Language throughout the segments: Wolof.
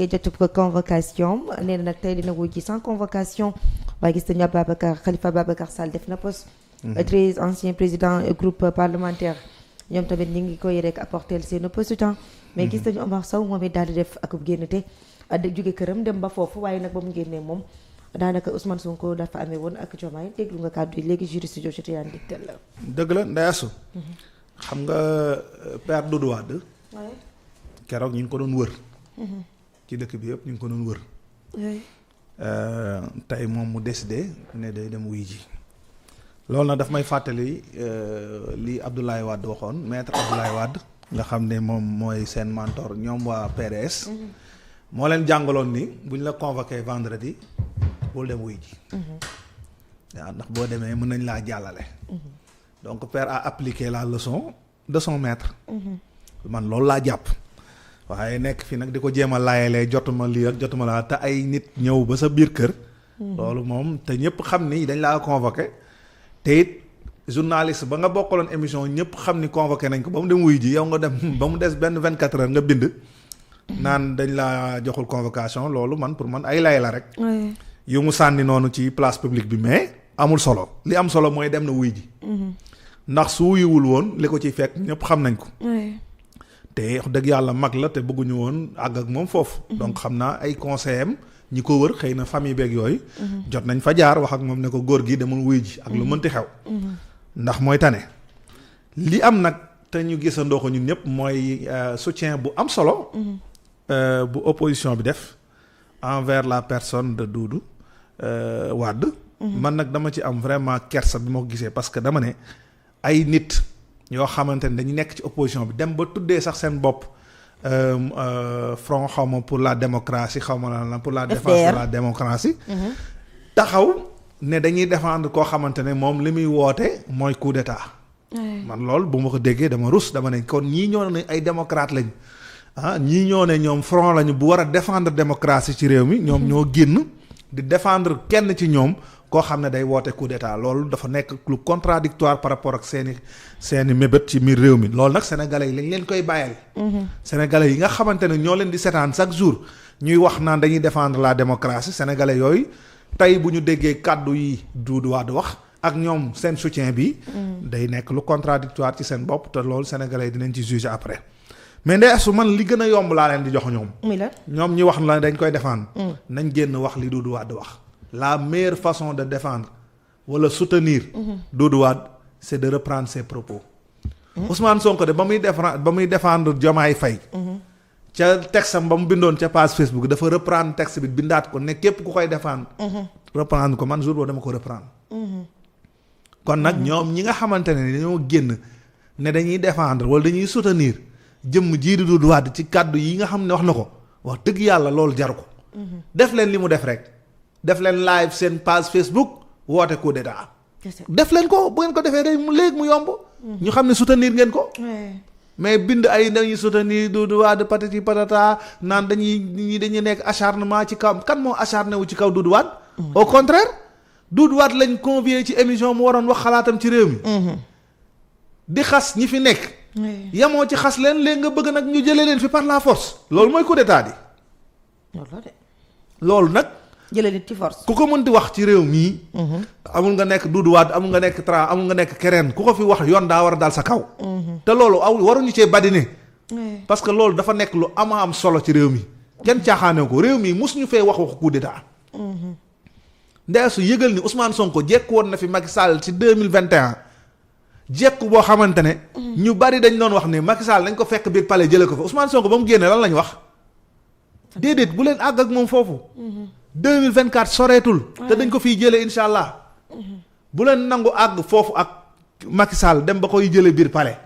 jotu ko convocation nee na nag tey dina wuy ji sans convocation waaye gis nañu Khalifa Babacar Sall def na poste 13 anciens présidents groupe parlementaire ñoom tamit ñi ngi koy rek apporter seen soutien mais gis nañu Omar Sow moom it daal di def akub génn te jóge këram dem ba foofu waaye nag ba mu génnee moom daanaka Ousmane Sonko dafa amee woon ak Diomaye déglu nga kàddu yi léegi juri studio ci yaan digtal la dëgg la Ndeyasu xam nga père Doudou Wade keroog ñu ngi ko doon wër ci dëkk bi yëpp ñu ngi ko doon wër tey moom mu décidé ne day dem wuy ji loolu nag daf may fàttali li Abdoulaye Wade waxoon maître Abdoulaye Wade nga xam ne moom mooy seen mentor ñoom waa PDS moo leen jàngaloon ni buñ la convoqué vendredi bul dem wuy ji waaw ndax boo demee mën nañ laa jàllale donc père a appliqué la leçon de son maître man loolu laa jàpp waaye nekk fi nag di ko jéem a laayalee jotuma lii ak jotuma laa te ay nit ñëw ba sa biir kër loolu moom te ñëpp xam ni dañ laa convoqué te it journaliste ba nga bokkaloon émission ñëpp xam ni convoqué nañ ko ba mu dem wuy ji yow nga dem ba mu des benn 24 heures nga bind naan dañ laa joxul convocation loolu man pour man ay lay la rek yu mu sànni noonu ci place publique bi mais amul solo li am solo mooy dem na wuy ji ndax su wuyuwul woon li ko ciy fekk ñëpp xam nañ ko te wax dëgg yàlla mag la te bëgguñu woon àgg ak moom foofu donc xam naa ay conseil am ñi ko wër xëy na famille beeg yooyu jot nañ fa jaar wax ak moom ne ko góor gi demul wuy ji ak lu mënti xew ndax mooy tane li am nag te ñu gisandoo ko ñun ñëpp mooy soutien bu am solo bu opposition bi def envers la personne de Doudou Wade man nag dama ci am vraiment kersa bi ma ko gisee parce que dama ne ay nit yoo xamante ne dañu nekk ci opposition bi dem ba tuddee sax seen bopp front xawma pour la démocratie xawma la pour la défense de la démocratie taxaw ne dañuy défendre koo xamante ne moom li muy woote mooy coup d'état man loolu bu ma ko déggee dama rus dama ne kon ñii ñoo ne ay démocrate lañ ñii ñoo ne ñoom front lañu bu war a défendre démocratie ci réew mi ñoom ñoo génn di défendre kenn ci ñoom koo xam ne day woote coup d'état loolu dafa nekk lu contradictoire par rapport ak seeni mébét ci biir réew mi loolu nag sénégalais yi lañ leen koy bàyyal sénégalais yi nga xamante ne ñoo leen di seetaan chaque jour ñuy wax naan dañuy défendre la démocratie sénégalais yooyu tey bu ñu déggee kàddu yi Doudou Wade wax ak ñoom seen soutien bi day nekk lu contradictoire ci seen bopp te loolu sénégalais yi dinañ ci juger après mais ndey su man li gën a yomb laa leen di jox ñoom ñi wax la dañ koy défendre nañ génn wax li Doudou Wade wax la meilleure façon de défendre wala soutenir Doudou Wade c'est de reprendre ses propos Ousmane Sonko de ba muy défendre Diomaye Faye ca texte am ba mu bindoon ca page Facebook dafa reprendre texte bi bindaat ko ne képp ku koy défendre reprendre ko man jour boobu dama ko reprendre kon nag ñoom ñi nga xamante ne dañoo génn ne dañuy défendre wala dañuy soutenir jëmm jii di Doudou Wade ci kàddu yi nga xam ne wax na ko wax dëgg yàlla loolu jaru ko def leen li mu def rek def leen live seen page Facebook woote coup d'état def leen ko bu ngeen ko defee rek mu léegi mu yomb ñu xam ne soutenir ngeen ko mais bind ay dañuy soutenir Doudou Wade patati patata naan dañuy nekk acharnement ci kaw kan moo acharné wu ci kaw Doudou Wade au contraire Doudou Wade lañ convié ci émission mu waroon wax xalaatam ci réew mi di xas ñi fi nekk yamoo ci xas leen léegi nga bëgg nag ñu jëlee leen fi par la force loolu mooy coup d'état di loolu nag jëlee nit ci force ku ko mënti wax ci réew mii amul nga nekk Doudou Wade amul nga nekk amul nga nekk keneen ku ko fi wax yoon daa war a dal sa kaw te loolu waruñu cee badine parce que loolu dafa nekk lu am solo ci réew mi kenn caaxaane ko réew mi mosuñu fee wax coup d'état ndey su yëgal ni Ousmane Sonko jekk woon na fi Macky Sall ci 2021 jekk boo xamante ne ñu bari dañ doon wax ni Macky Sall dañ ko fekk biir palais jële ko fa Ousmane Sonko ba mu génnee lan lañ wax déedéet bu leen àgg ak moom foofu 2024 soreetul te dañ ko fiy jëlee insha allah bu leen nangu àgg foofu ak Macky Sall dem ba koy jëlee biir palais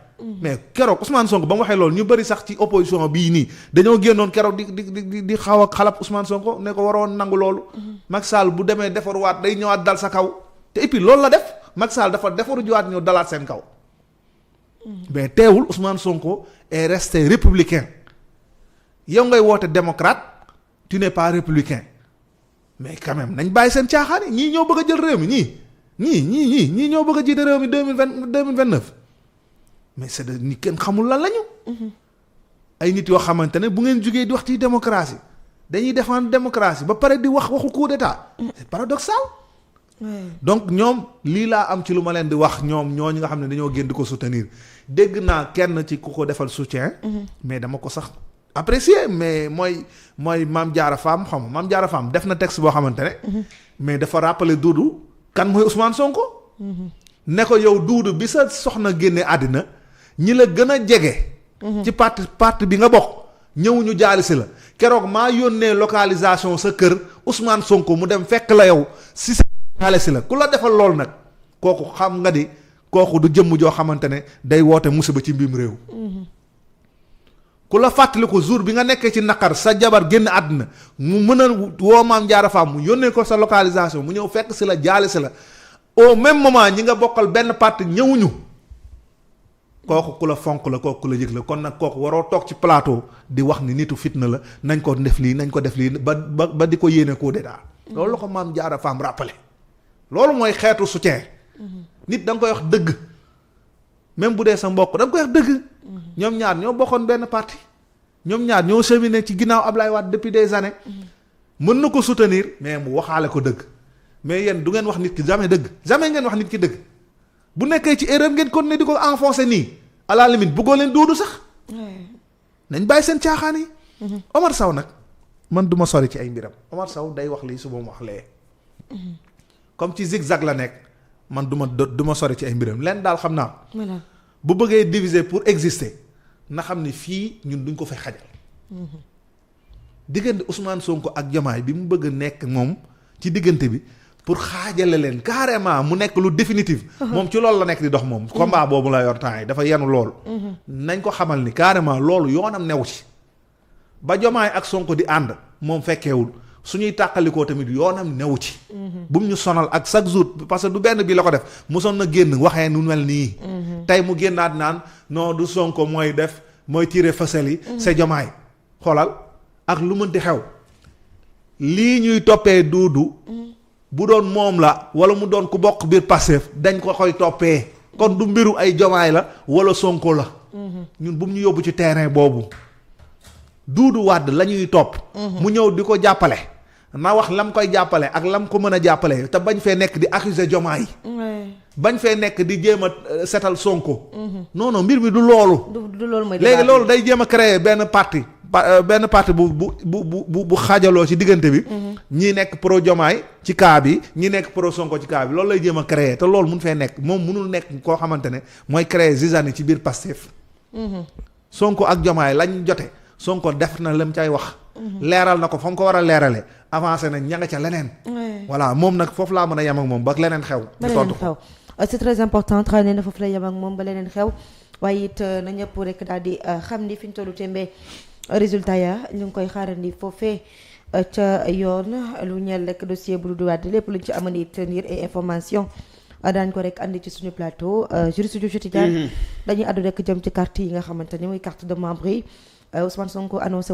mais keroog Ousmane Sonko ba mu waxee loolu ñu bëri sax ci opposition bii nii dañoo génnoon keroog di xaw a xalab Ousmane Sonko ne ko waroon nangu loolu Macky Sall bu demee defaruwaat day ñëwaat dal sa kaw te et puis loolu la def Macky Sall dafa defaru jiwaat ñëw dalaat seen kaw mais teewul Ousmane Sonko est resté républicain yow ngay woote démocrate tu n'es pas républicain mais quand même nañ bàyyi seen caaxaan yi ñii ñoo bëgg a jël réew mi ñii ñoo bëgg a jiite réew mi 2029 mais c'est de ni kenn xamul lan lañu ay nit yoo xamante ne bu ngeen jógee di wax ci démocratie dañuy défendre démocratie ba pare di wax waxu coup d'état c'est paradoxal. donc ñoom lii laa am ci lu ma leen di wax ñoom ñooñu nga xam ne dañoo génn di ko soutenir dégg naa kenn ci ku ko defal soutien. mais dama ko sax apprécier mais mooy Mame Diarra Fam xam nga Mame Diarra Fam def na texte boo xamante ne. mais dafa rappeler Doudou kan mooy Ousmane Sonko. ne ko yow Doudou bi sa soxna génne àddina ñi la gën a jege. ci parti bi nga bokk ñëwuñu jaali si la keroog maa yónnee localisation sa kër Ousmane Sonko mu dem fekk la yow si sa jaali si la ku la defal loolu nag kooku xam nga di kooku du jëmm joo xamante ne day woote musiba ci mbim réew. ku la fàttali ko jour bi nga nekkee ci naqar sa jabar génn àddina mu mën a woo Mame Diarra Fam mu yónnee ko sa localisation mu ñëw fekk si la jaali si la au même moment ñi nga bokkal benn parti ñëwuñu kooku ku la fonk la kooku ku la yëg la kon nag kooku waroo toog ci plateau di wax ni nitu fitna la nañ ko def lii nañ ko def lii ba di ko yéene coup d'état loolu la ko Mame Diarra Fam rappelé loolu mooy xeetu soutien nit da nga koy wax dëgg même bu dee sa mbokk da nga koy wax dëgg ñoom ñaar ñoo bokkoon benn parti ñoom ñaar ñoo cheminé ci ginnaaw Ablaye Wade depuis des années mën na ko soutenir mais mu waxaale ko dëgg mais yéen du ngeen wax nit ki jamais dëgg jamais ngeen wax nit ki dëgg bu nekkee ci erreur ngeen continuer di ko enfoncer nii à la limite bëggoo leen Doudou sax nañ bàyyi seen caaxaan yi. Omar Sow nag man du ma sori ci ay mbiram Omar Sow day wax lii suba mu wax lee comme ci zigzag la nekk man du ma sori ci ay mbiram leen daal xam naa. bu bëggee diviser pour exister na xam ni fii ñun duñ ko fay xajal. diggante Ousmane Sonko ak Diomaye bi mu bëgg a nekk moom ci diggante bi pour xaajale leen carrément mu nekk lu définitif. moom ci loolu la nekk di dox moom. combat boobu la yor temps yi dafa yenu loolu. nañ ko xamal ni carrément loolu yoonam newu ci. ba Diomaye ak Sonko di ànd moom fekkeewul suñuy tàqalikoo tamit yoonam newu ci. bu mu ñu sonal ak chaque jour parce que du benn bi la ko def mosoon na génn waxee nu mel nii. tey mu génnaat naan non du Sonko mooy def mooy tirer fasel yi. c'est Diomaye xoolal ak lu mënti xew lii ñuy toppee Doudou. bu doon moom la wala mu doon ku bokk biir Pastef dañ ko koy toppee kon du mbiru ay Diomaye la wala Sonko la. ñun bu mu ñu yóbbu ci terrain boobu. Doudou Wade la ñuy topp. mu ñëw di ko jàppale. na wax lam koy jàppale ak lam ko mën a jàppale te bañ fee nekk di accuser Diomaye. bañ fee nekk di jéem a setal Sonko. non non mbir mi du loolu. du loolu mooy léegi loolu day jéem a créer benn parti bu xaajaloo ci diggante bi. ñii nekk pro Diomaye ci cas bi ñi nekk pro Sonko ci cas bi loolu lay jéem a créer te loolu mun fee nekk moom munul nekk koo xamante ne mooy créer zizanie ci biir Pastef. Sonko ak Diomaye lañ jote Sonko def na lam cay wax. leeral na ko fa mu ko war a leerale avancé nañ ña nga ca leneen. voilà moom nag foofu laa mën a yem ak moom ba leneen xew. ba leneen xew c'est très important tra nee na foofu la yem ak moom ba leneen xew waaye it na ñëpp rek daal di xam ni fi ñu tollu tembe résultat ya ñu ngi koy xaarandi foofee ca yoon lu ñeel rek dossier bu Doudou Wade lépp luñ ci amani tenir et information daañ ko rek andi ci suñu plateau juriste du quotidien dañuy àddu rek jëm ci carte yi nga xamante ni muy carte de membre yi Ousmane Sonko annoncé